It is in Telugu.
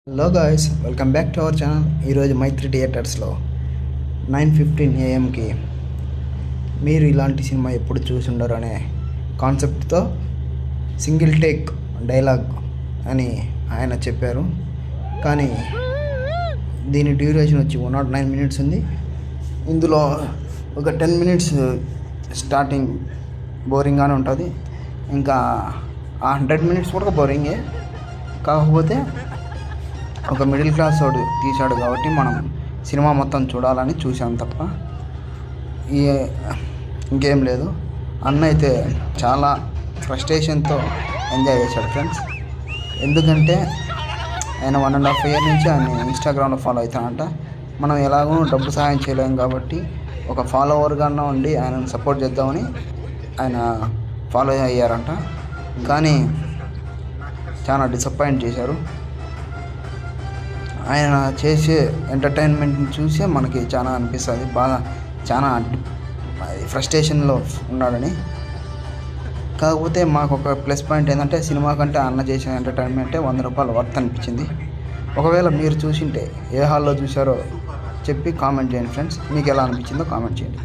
Hello guys, welcome back to our channel. ఈరోజు మైత్రి థియేటర్స్లో 9:15 AM మీరు ఇలాంటి సినిమా ఎప్పుడు చూసి ఉండరు అనే కాన్సెప్ట్తో సింగిల్ టేక్ డైలాగ్ అని ఆయన చెప్పారు. కానీ దీని డ్యూరేషన్ వచ్చి 109 minutes ఉంది. ఇందులో ఒక 10 minutes స్టార్టింగ్ బోరింగ్గానే ఉంటుంది. ఇంకా ఆ 100 minutes కూడా బోరింగే. కాకపోతే ఒక మిడిల్ క్లాస్ వాడు తీశాడు కాబట్టి మనం సినిమా మొత్తం చూడాలని చూసాం తప్ప ఇంకేం లేదు. అన్న అయితే చాలా ఫ్రస్ట్రేషన్తో ఎంజాయ్ చేశాడు ఫ్రెండ్స్. ఎందుకంటే ఆయన 1.5 year నుంచి ఆయన ఇన్స్టాగ్రామ్లో ఫాలో అవుతానంట. మనం ఎలాగో డబ్బు సహాయం చేయలేము కాబట్టి ఒక ఫాలోవర్గా ఉండి ఆయనను సపోర్ట్ చేద్దామని ఆయన ఫాలో అయ్యారంట. కానీ చాలా డిసప్పాయింట్ చేశారు. ఆయన చేసే ఎంటర్టైన్మెంట్ని చూసే మనకి చాలా అనిపిస్తుంది, బాగా చాలా ఫ్రస్ట్రేషన్లో ఉన్నాడని. కాకపోతే మాకు ఒక ప్లస్ పాయింట్ ఏంటంటే సినిమా కంటే అన్న చేసిన ఎంటర్టైన్మెంటే ₹100 వర్త్ అనిపించింది. ఒకవేళ మీరు చూసింటే ఏ హాల్లో చూసారో చెప్పి కామెంట్ చేయండి ఫ్రెండ్స్. మీకు ఎలా అనిపించిందో కామెంట్ చేయండి.